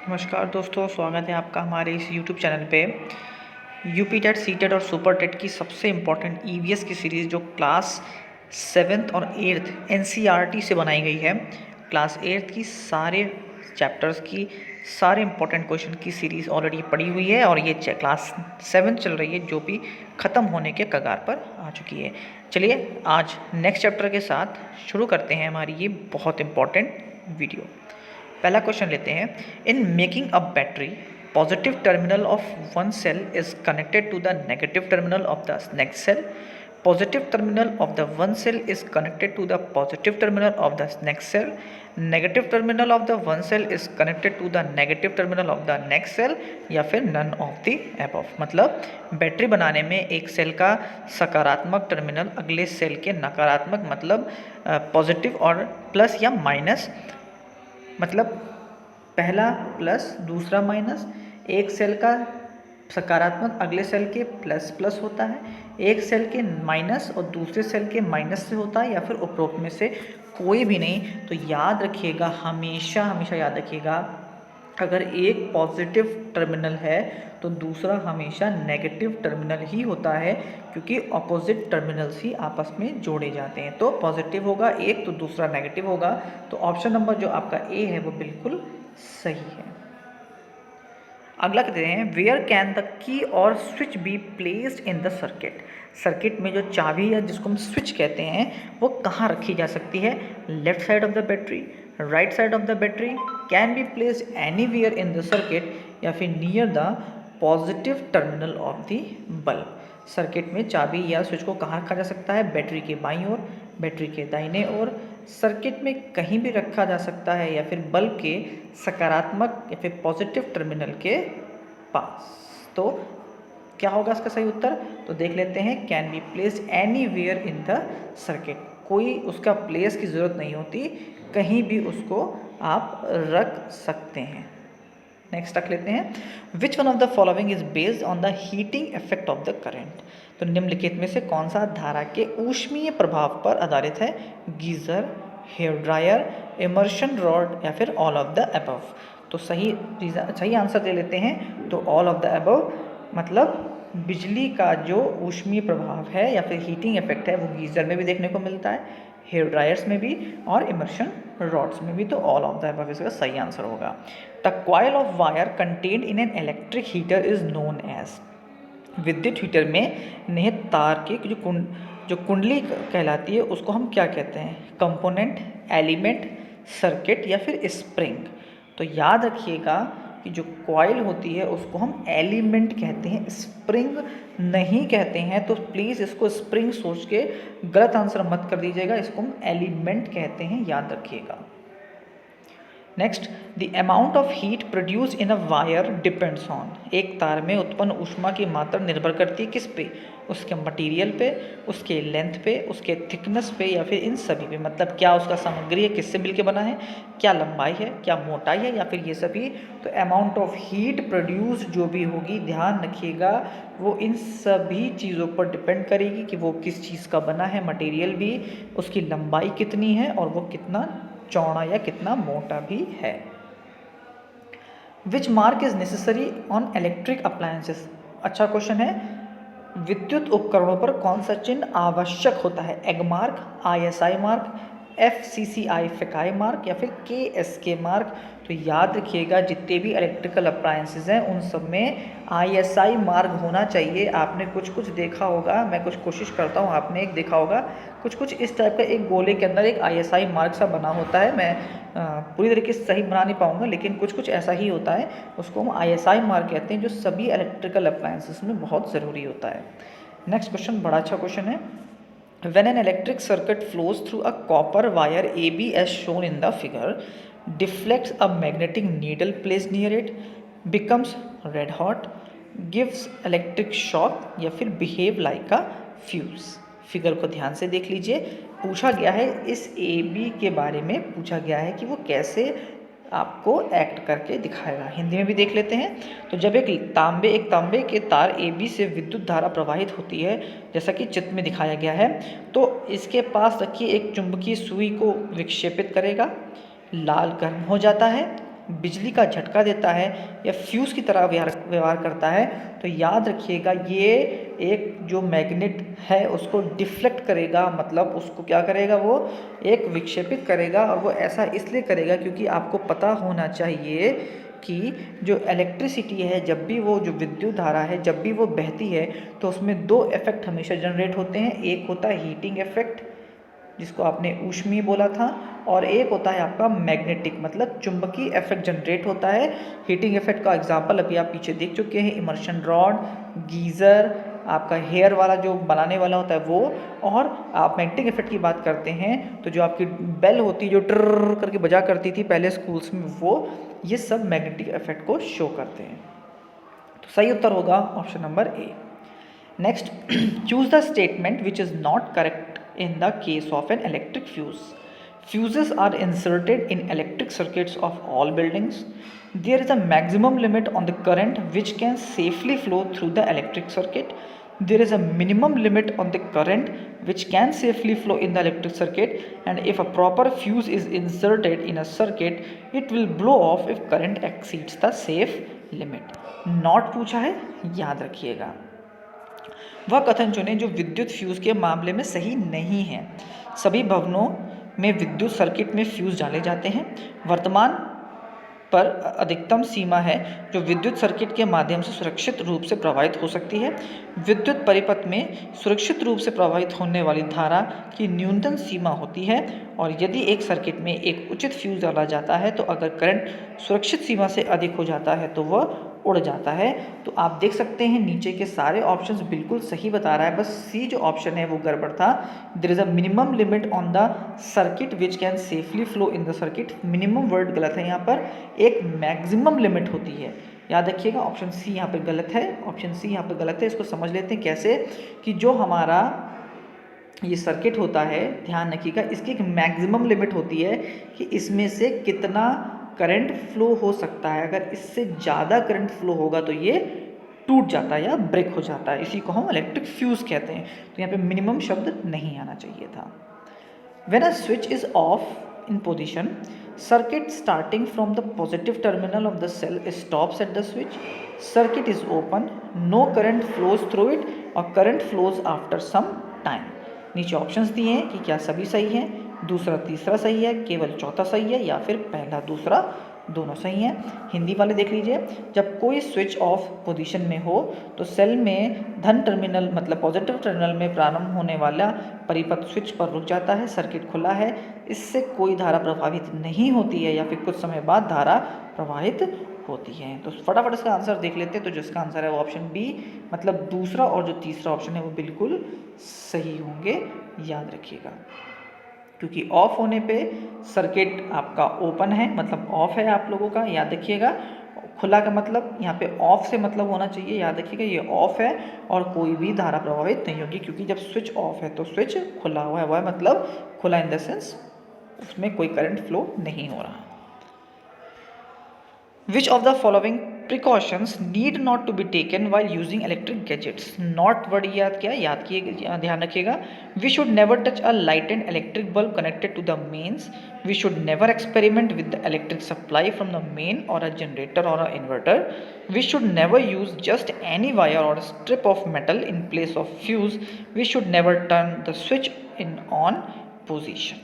नमस्कार दोस्तों, स्वागत है आपका हमारे इस YouTube चैनल पे। यूपी टेट, सी टेट और सुपर टेट की सबसे इम्पॉर्टेंट ईवीएस की सीरीज़ जो क्लास 7th और 8th एनसीईआरटी से बनाई गई है। क्लास 8th की सारे चैप्टर्स की सारे इम्पॉर्टेंट क्वेश्चन की सीरीज़ ऑलरेडी पड़ी हुई है और ये क्लास 7 चल रही है जो भी ख़त्म होने के कगार पर आ चुकी है। चलिए आज नेक्स्ट चैप्टर के साथ शुरू करते हैं हमारी ये बहुत इम्पॉर्टेंट वीडियो। पहला क्वेश्चन लेते हैं। In making a battery, positive terminal of one cell is connected to the negative terminal of the next cell. Positive terminal of the one cell is connected to the positive terminal of the next cell. Negative terminal of the one cell is connected to the negative terminal of the next cell, या फिर none of the above. मतलब battery बनाने में एक cell का सकारात्मक terminal अगले cell के नकारात्मक, मतलब पॉजिटिव और प्लस या माइनस, मतलब पहला प्लस दूसरा माइनस, एक सेल का सकारात्मक अगले सेल के प्लस प्लस होता है, एक सेल के माइनस और दूसरे सेल के माइनस से होता है, या फिर उपरोक्त में से कोई भी नहीं। तो याद रखिएगा, हमेशा हमेशा याद रखिएगा, अगर एक पॉजिटिव टर्मिनल है तो दूसरा हमेशा नेगेटिव टर्मिनल ही होता है, क्योंकि ऑपोजिट टर्मिनल्स ही आपस में जोड़े जाते हैं। तो पॉजिटिव होगा एक तो दूसरा नेगेटिव होगा। तो ऑप्शन नंबर जो आपका ए है वो बिल्कुल सही है। अगला कहते हैं, वेयर कैन द की और switch be placed in the circuit. Circuit में जो चाबी है जिसको हम स्विच कहते हैं वो कहाँ रखी जा सकती है? Left side of the battery, right side of the battery, can be placed anywhere in the circuit, या फिर near the positive terminal of the bulb. Circuit में चाबी या स्विच को कहाँ रखा जा सकता है? बैटरी के बाईं ओर, बैटरी के दाहिने ओर, सर्किट में कहीं भी रखा जा सकता है, या फिर बल्ब के सकारात्मक या फिर पॉजिटिव टर्मिनल के पास। तो क्या होगा इसका सही उत्तर? तो देख लेते हैं। Can be placed anywhere in the circuit. कोई उसका प्लेस की ज़रूरत नहीं होती, कहीं भी उसको आप रख सकते हैं। नेक्स्ट रख लेते हैं, which one of the following is based on the heating effect of the current. तो निम्नलिखित में से कौन सा धारा के ऊष्मीय प्रभाव पर आधारित है? Geyser, hair dryer, immersion rod, या फिर ऑल ऑफ द अबव। तो सही आंसर दे लेते हैं। तो ऑल ऑफ द अबव, मतलब बिजली का जो ऊष्मीय प्रभाव है या फिर हीटिंग इफेक्ट है वो गीजर में भी देखने को मिलता है, हेयर ड्रायर्स में भी, और इमर्शन रॉड्स में भी। तो ऑल ऑफ द अबव इसका सही आंसर होगा। The coil of wire contained in an electric heater is known as. विद्युत हीटर में निहित तार की जो कुंडली कहलाती है उसको हम क्या कहते हैं? कंपोनेंट, एलिमेंट, सर्किट, या फिर स्प्रिंग। तो याद रखिएगा कि जो कॉइल होती है उसको हम एलिमेंट कहते हैं, स्प्रिंग नहीं कहते हैं। तो प्लीज़ इसको स्प्रिंग सोच के गलत आंसर मत कर दीजिएगा, इसको हम एलिमेंट कहते हैं, याद रखिएगा। Next, the amount of heat produce in a wire depends on. एक तार में उत्पन्न ऊष्मा की मात्रा निर्भर करती है किस पे? उसके मटेरियल पे, उसके लेंथ पे, उसके थिकनेस पे, या फिर इन सभी पे। मतलब क्या उसका सामग्री है, किससे मिलके बना है, क्या लंबाई है, क्या मोटाई है, या फिर ये सभी। तो अमाउंट ऑफ हीट प्रोड्यूस जो भी होगी, ध्यान रखिएगा, वो इन सभी चीज़ों पर डिपेंड करेगी कि वो किस चीज़ का बना है, मटेरियल भी, उसकी लंबाई कितनी है, और वो कितना चौड़ा या कितना मोटा भी है। Which mark is necessary on electric appliances. अच्छा क्वेश्चन है। विद्युत उपकरणों पर कौन सा चिन्ह आवश्यक होता है? Egg mark, ISI mark, FCCI फेकाई मार्क, या फिर KSK मार्क। तो याद रखिएगा, जितने भी इलेक्ट्रिकल अप्लायंसेस हैं उन सब में ISI मार्क होना चाहिए। आपने कुछ कुछ देखा होगा, मैं कुछ कोशिश करता हूँ, आपने एक देखा होगा, कुछ कुछ इस टाइप का एक गोले के अंदर एक ISI मार्क सा बना होता है। मैं पूरी तरीके से सही बना नहीं पाऊँगा, लेकिन कुछ कुछ ऐसा ही होता है, उसको हम ISI मार्क कहते हैं, जो सभी इलेक्ट्रिकल अप्लायंसेस में बहुत ज़रूरी होता है। नेक्स्ट क्वेश्चन बड़ा अच्छा क्वेश्चन है। When an electric circuit flows through a copper wire AB as shown in the figure, deflects a magnetic needle placed near it, becomes red hot, gives electric shock, या फिर behave like a fuse। Figure को ध्यान से देख लीजिए। पूछा गया है, इस AB के बारे में पूछा गया है कि वो कैसे आपको एक्ट करके दिखाएगा। हिंदी में भी देख लेते हैं। तो जब एक तांबे के तार AB से विद्युत धारा प्रवाहित होती है, जैसा कि चित्र में दिखाया गया है, तो इसके पास रखिए एक चुंबकीय सुई को विक्षेपित करेगा, लाल गर्म हो जाता है, बिजली का झटका देता है या फ्यूज़ की तरह व्यवहार करता है, तो याद रखिएगा ये एक जो मैग्नेट है उसको डिफ्लेक्ट करेगा, मतलब उसको क्या करेगा, वो एक विक्षेपित करेगा। और वो ऐसा इसलिए करेगा क्योंकि आपको पता होना चाहिए कि जो इलेक्ट्रिसिटी है, जब भी वो जो विद्युत धारा है जब भी वो बहती है तो उसमें दो इफेक्ट हमेशा जनरेट होते हैं। एक होता है हीटिंग इफेक्ट जिसको आपने ऊष्मीय बोला था, और एक होता है आपका मैग्नेटिक मतलब चुंबकीय इफेक्ट जनरेट होता है। हीटिंग इफेक्ट का एग्जांपल अभी आप पीछे देख चुके हैं, इमर्शन रॉड, गीज़र, आपका हेयर वाला जो बनाने वाला होता है वो। और आप मैग्नेटिक इफेक्ट की बात करते हैं तो जो आपकी बेल होती है जो ट्रर करके बजा करती थी पहले स्कूल्स में, वो ये सब मैग्नेटिक इफेक्ट को शो करते हैं। तो सही उत्तर होगा option number A. Next, choose the statement which is not correct in the case of an electric fuse. Fuses are inserted in electric circuits of all buildings. There is a maximum limit on the current which can safely flow through the electric circuit. There is a minimum limit on the current which can safely flow in the electric circuit, and if a proper fuse is inserted in a circuit, it will blow off if current exceeds the safe limit. Not पूछा है, याद रखिएगा। वह कथन चुनें जो विद्युत fuse के मामले में सही नहीं है। सभी भवनों में विद्युत सर्किट में फ्यूज़ डाले जाते हैं। वर्तमान पर अधिकतम सीमा है जो विद्युत सर्किट के माध्यम से सुरक्षित रूप से प्रवाहित हो सकती है। विद्युत परिपथ में सुरक्षित रूप से प्रवाहित होने वाली धारा की न्यूनतम सीमा होती है, और यदि एक सर्किट में एक उचित फ्यूज डाला जाता है तो अगर करंट सुरक्षित सीमा से अधिक हो जाता है तो वह उड़ जाता है। तो आप देख सकते हैं नीचे के सारे ऑप्शंस बिल्कुल सही बता रहा है, बस सी जो ऑप्शन है वो गड़बड़ था। There is a minimum limit on the circuit which can safely flow in the circuit. Minimum word गलत है यहाँ पर, एक मैक्सिमम लिमिट होती है, याद रखिएगा। ऑप्शन सी यहाँ पर गलत है, ऑप्शन सी यहाँ पर गलत है। इसको समझ लेते हैं कैसे, कि जो हमारा ये सर्किट होता है, ध्यान रखिएगा, इसकी एक मैक्सिमम लिमिट होती है कि इसमें से कितना करंट फ्लो हो सकता है। अगर इससे ज़्यादा करंट फ्लो होगा तो ये टूट जाता है या ब्रेक हो जाता है, इसी को हम इलेक्ट्रिक फ्यूज कहते हैं। तो यहाँ पे मिनिमम शब्द नहीं आना चाहिए था। When a switch is of in position, circuit starting from the positive terminal of the cell stops at the switch. Circuit is open, no current flows through it or current flows after some time. नीचे options दिए हैं कि क्या सभी सही हैं, दूसरा तीसरा सही है, केवल चौथा सही है, या फिर पहला दूसरा दोनों सही हैं। हिंदी वाले देख लीजिए, जब कोई स्विच ऑफ पोजीशन में हो तो सेल में धन टर्मिनल मतलब पॉजिटिव टर्मिनल में प्रारंभ होने वाला परिपथ स्विच पर रुक जाता है। सर्किट खुला है, इससे कोई धारा प्रभावित नहीं होती है या फिर कुछ समय बाद धारा प्रवाहित होती है। तो फटाफट इसका आंसर देख लेते हैं। तो जिसका आंसर है वो ऑप्शन बी, मतलब दूसरा और जो तीसरा ऑप्शन है वो बिल्कुल सही होंगे, याद रखिएगा। क्योंकि ऑफ होने पे सर्किट आपका ओपन है, मतलब ऑफ है आप लोगों का, याद रखिएगा। खुला का मतलब यहाँ पे ऑफ से मतलब होना चाहिए, याद रखिएगा ये ऑफ है और कोई भी धारा प्रभावित नहीं होगी, क्योंकि जब स्विच ऑफ है तो स्विच खुला हुआ है, वह मतलब खुला इन द सेंस उसमें कोई करंट फ्लो नहीं हो रहा। Which of the following precautions need not to be taken while using electric gadgets? Not word याद किया, ध्यान रखिएगा। We should never touch a lighted electric bulb connected to the mains. We should never experiment with the electric supply from the main or a generator or an inverter. We should never use just any wire or a strip of metal in place of fuse. We should never turn the switch in on position.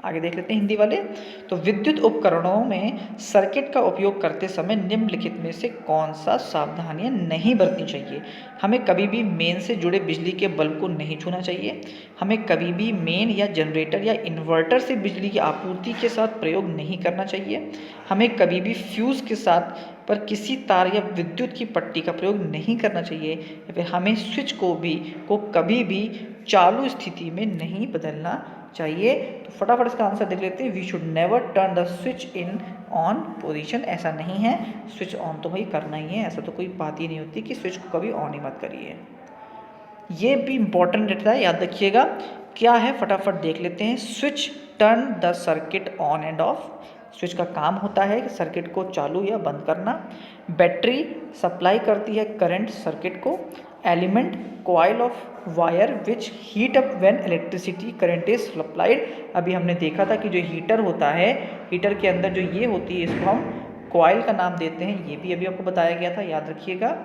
आगे देख लेते हैं हिंदी वाले। तो विद्युत उपकरणों में circuit का उपयोग करते समय निम्नलिखित में से कौन सा सावधानियां नहीं बरतनी चाहिए? हमें कभी भी मेन से जुड़े बिजली के बल्ब को नहीं छूना चाहिए। हमें कभी भी मेन या जनरेटर या इन्वर्टर से बिजली की आपूर्ति के साथ प्रयोग नहीं करना चाहिए। हमें कभी भी फ्यूज़ के साथ पर किसी तार या विद्युत की पट्टी का प्रयोग नहीं करना चाहिए, या फिर हमें स्विच को कभी भी चालू स्थिति में नहीं बदलना चाहिए। तो फटाफट इसका आंसर देख लेते हैं। We should never turn the switch in on position, ऐसा नहीं है, स्विच ऑन तो भाई करना ही है, ऐसा तो कोई बात ही नहीं होती कि स्विच को कभी ऑन ही मत करिए। ये भी इंपॉर्टेंट रहता है, याद रखिएगा। क्या है फटाफट देख लेते हैं। Switch turn the circuit on end of, switch का काम होता है कि सर्किट को चालू या बंद करना। बैटरी सप्लाई करती है करंट सर्किट को। Element coil of wire which heat up when electricity current is supplied. अभी हमने देखा था कि जो हीटर होता है, हीटर के अंदर जो ये होती है इसको हम कॉइल का नाम देते हैं, ये भी अभी आपको बताया गया था, याद रखिएगा।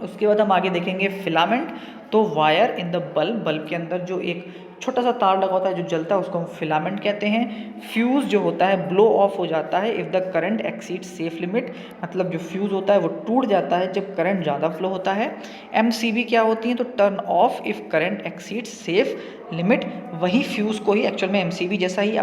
उसके बाद हम आगे देखेंगे फिलामेंट। तो वायर इन द बल्ब के अंदर जो एक छोटा सा तार लगा होता है जो जलता है उसको हम फिलामेंट कहते हैं। फ्यूज़ जो होता है ब्लो ऑफ हो जाता है if the current exceed safe limit, मतलब जो फ्यूज़ होता है वो टूट जाता है जब करंट ज़्यादा फ्लो होता है। एमसीबी क्या होती है, तो turn off if current exceed safe limit, वही फ्यूज़ को ही एक्चुअल में एमसीबी जैसा ही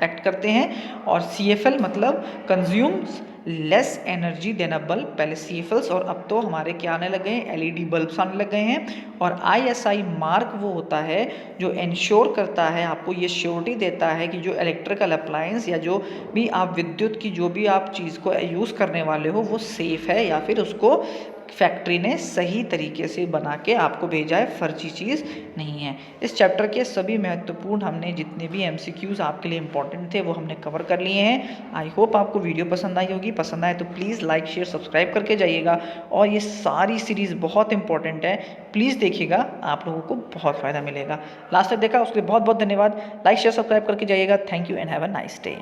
एक्ट करते हैं। और सीएफएल मतलब consumes less energy than a bulb. पहले सीएफएल्स और अब तो हमारे क्या आने लगे हैं, एलईडी बल्ब्स आने लग गए हैं। और आईएसआई मार्क वो होता है जो इंश्योर करता है, आपको ये श्योरिटी देता है कि जो इलेक्ट्रिकल अप्लायंस या जो भी आप विद्युत की जो भी आप चीज़ को यूज़ करने वाले हो वो सेफ़ है या फिर उसको फैक्ट्री ने सही तरीके से बना के आपको भेजा है, फर्जी चीज़ नहीं है। इस चैप्टर के सभी महत्वपूर्ण हमने जितने भी एमसीक्यूज़ आपके लिए इंपॉर्टेंट थे वो हमने कवर कर लिए हैं। आई होप आपको वीडियो पसंद आई होगी। पसंद आए तो प्लीज़ लाइक शेयर सब्सक्राइब करके जाइएगा। और ये सारी सीरीज़ बहुत इंपॉर्टेंट है, प्लीज़ देखिएगा, आप लोगों को बहुत फ़ायदा मिलेगा। लास्ट तक देखा उसके लिए बहुत बहुत धन्यवाद। लाइक शेयर सब्सक्राइब करके जाइएगा। Thank you and have a nice day.